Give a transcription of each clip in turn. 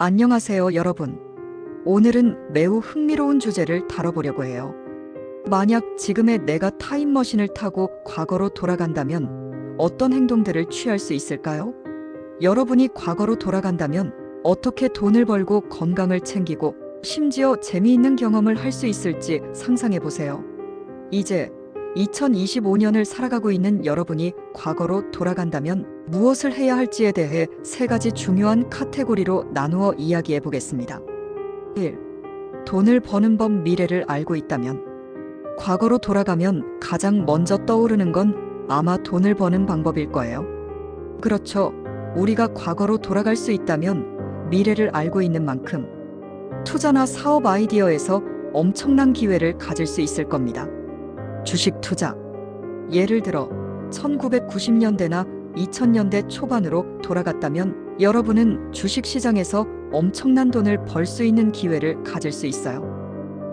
안녕하세요, 여러분. 오늘은 매우 흥미로운 주제를 다뤄보려고 해요. 만약 지금의 내가 타임머신을 타고 과거로 돌아간다면 어떤 행동들을 취할 수 있을까요? 여러분이 과거로 돌아간다면 어떻게 돈을 벌고 건강을 챙기고 심지어 재미있는 경험을 할 수 있을지 상상해 보세요. 이제 2025년을 살아가고 있는 여러분이 과거로 돌아간다면 무엇을 해야 할지에 대해 세 가지 중요한 카테고리로 나누어 이야기해 보겠습니다. 1. 돈을 버는 법 미래를 알고 있다면. 과거로 돌아가면 가장 먼저 떠오르는 건 아마 돈을 버는 방법일 거예요. 그렇죠. 우리가 과거로 돌아갈 수 있다면 미래를 알고 있는 만큼 투자나 사업 아이디어에서 엄청난 기회를 가질 수 있을 겁니다. 주식 투자. 예를 들어 1990년대나 2000년대 초반으로 돌아갔다면 여러분은 주식 시장에서 엄청난 돈을 벌 수 있는 기회를 가질 수 있어요.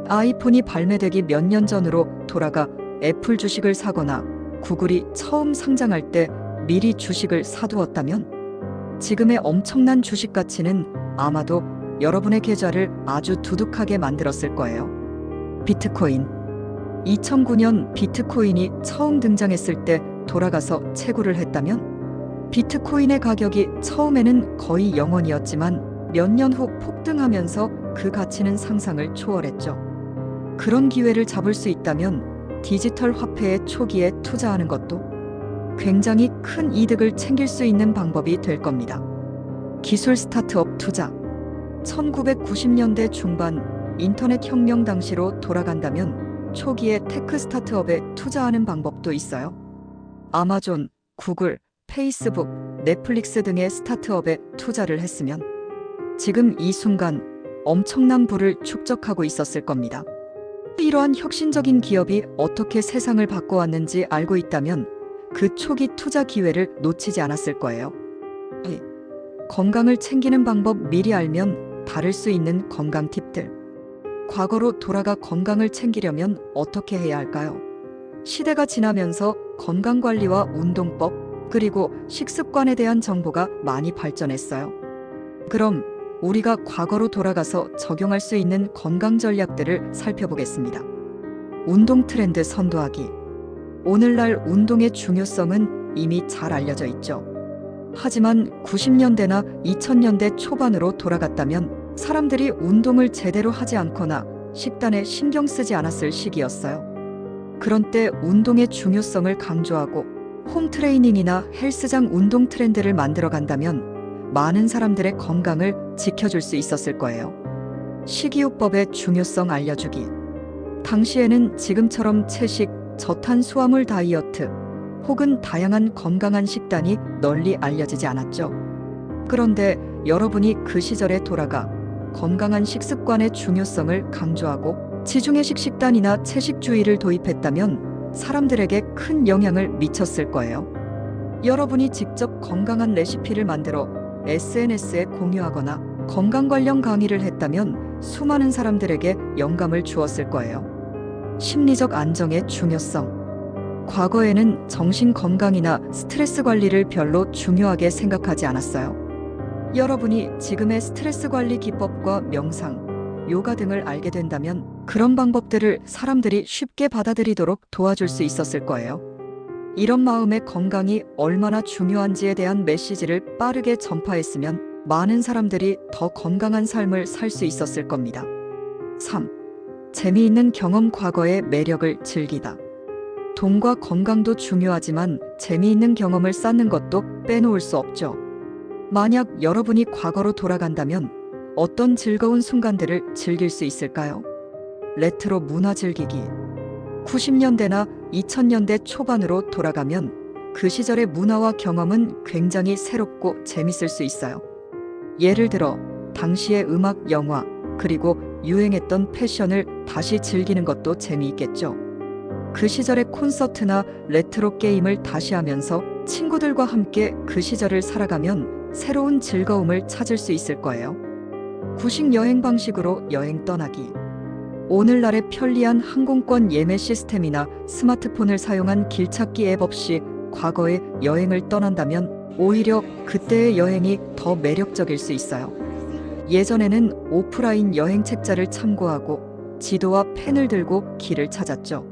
아이폰이 발매되기 몇 년 전으로 돌아가 애플 주식을 사거나 구글이 처음 상장할 때 미리 주식을 사두었다면 지금의 엄청난 주식 가치는 아마도 여러분의 계좌를 아주 두둑하게 만들었을 거예요. 비트코인. 2009년 비트코인이 처음 등장했을 때 돌아가서 채굴을 했다면 비트코인의 가격이 처음에는 거의 0원이었지만 몇 년 후 폭등하면서 그 가치는 상상을 초월했죠. 그런 기회를 잡을 수 있다면 디지털 화폐의 초기에 투자하는 것도 굉장히 큰 이득을 챙길 수 있는 방법이 될 겁니다. 기술 스타트업 투자. 1990년대 중반 인터넷 혁명 당시로 돌아간다면 초기에 테크 스타트업에 투자하는 방법도 있어요. 아마존, 구글, 페이스북, 넷플릭스 등의 스타트업에 투자를 했으면 지금 이 순간 엄청난 부를 축적하고 있었을 겁니다. 이러한 혁신적인 기업이 어떻게 세상을 바꿔왔는지 알고 있다면 그 초기 투자 기회를 놓치지 않았을 거예요. 건강을 챙기는 방법 미리 알면 바를 수 있는 건강 팁들. 과거로 돌아가 건강을 챙기려면 어떻게 해야 할까요? 시대가 지나면서 건강관리와 운동법, 그리고 식습관에 대한 정보가 많이 발전했어요. 그럼 우리가 과거로 돌아가서 적용할 수 있는 건강 전략들을 살펴보겠습니다. 운동 트렌드 선도하기. 오늘날 운동의 중요성은 이미 잘 알려져 있죠. 하지만 90년대나 2000년대 초반으로 돌아갔다면 사람들이 운동을 제대로 하지 않거나 식단에 신경 쓰지 않았을 시기였어요. 그런 때 운동의 중요성을 강조하고 홈트레이닝이나 헬스장 운동 트렌드를 만들어 간다면 많은 사람들의 건강을 지켜줄 수 있었을 거예요. 식이요법의 중요성 알려주기. 당시에는 지금처럼 채식, 저탄수화물 다이어트 혹은 다양한 건강한 식단이 널리 알려지지 않았죠. 그런데 여러분이 그 시절에 돌아가 건강한 식습관의 중요성을 강조하고 지중해식 식단이나 채식주의를 도입했다면 사람들에게 큰 영향을 미쳤을 거예요. 여러분이 직접 건강한 레시피를 만들어 SNS에 공유하거나 건강 관련 강의를 했다면 수많은 사람들에게 영감을 주었을 거예요. 심리적 안정의 중요성. 과거에는 정신 건강이나 스트레스 관리를 별로 중요하게 생각하지 않았어요. 여러분이 지금의 스트레스 관리 기법과 명상, 요가 등을 알게 된다면 그런 방법들을 사람들이 쉽게 받아들이도록 도와줄 수 있었을 거예요. 이런 마음의 건강이 얼마나 중요한지에 대한 메시지를 빠르게 전파했으면 많은 사람들이 더 건강한 삶을 살 수 있었을 겁니다. 3. 재미있는 경험. 과거의 매력을 즐기다. 돈과 건강도 중요하지만 재미있는 경험을 쌓는 것도 빼놓을 수 없죠. 만약 여러분이 과거로 돌아간다면 어떤 즐거운 순간들을 즐길 수 있을까요? 레트로 문화 즐기기. 90년대나 2000년대 초반으로 돌아가면 그 시절의 문화와 경험은 굉장히 새롭고 재밌을 수 있어요. 예를 들어 당시의 음악, 영화, 그리고 유행했던 패션을 다시 즐기는 것도 재미있겠죠. 그 시절의 콘서트나 레트로 게임을 다시 하면서 친구들과 함께 그 시절을 살아가면 새로운 즐거움을 찾을 수 있을 거예요. 구식 여행 방식으로 여행 떠나기. 오늘날의 편리한 항공권 예매 시스템이나 스마트폰을 사용한 길찾기 앱 없이 과거의 여행을 떠난다면 오히려 그때의 여행이 더 매력적일 수 있어요. 예전에는 오프라인 여행 책자를 참고하고 지도와 펜을 들고 길을 찾았죠.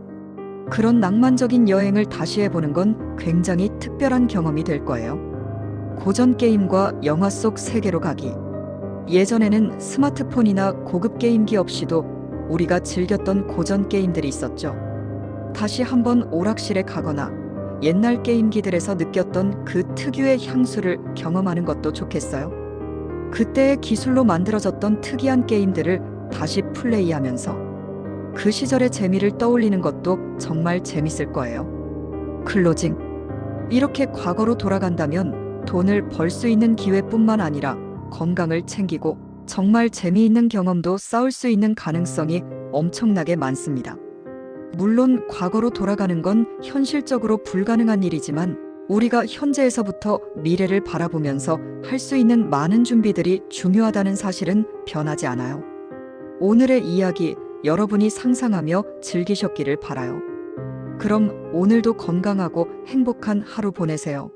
그런 낭만적인 여행을 다시 해보는 건 굉장히 특별한 경험이 될 거예요. 고전 게임과 영화 속 세계로 가기. 예전에는 스마트폰이나 고급 게임기 없이도 우리가 즐겼던 고전 게임들이 있었죠. 다시 한번 오락실에 가거나 옛날 게임기들에서 느꼈던 그 특유의 향수를 경험하는 것도 좋겠어요. 그때의 기술로 만들어졌던 특이한 게임들을 다시 플레이하면서 그 시절의 재미를 떠올리는 것도 정말 재밌을 거예요. 클로징. 이렇게 과거로 돌아간다면 돈을 벌 수 있는 기회뿐만 아니라 건강을 챙기고 정말 재미있는 경험도 쌓을 수 있는 가능성이 엄청나게 많습니다. 물론 과거로 돌아가는 건 현실적으로 불가능한 일이지만 우리가 현재에서부터 미래를 바라보면서 할 수 있는 많은 준비들이 중요하다는 사실은 변하지 않아요. 오늘의 이야기 여러분이 상상하며 즐기셨기를 바라요. 그럼 오늘도 건강하고 행복한 하루 보내세요.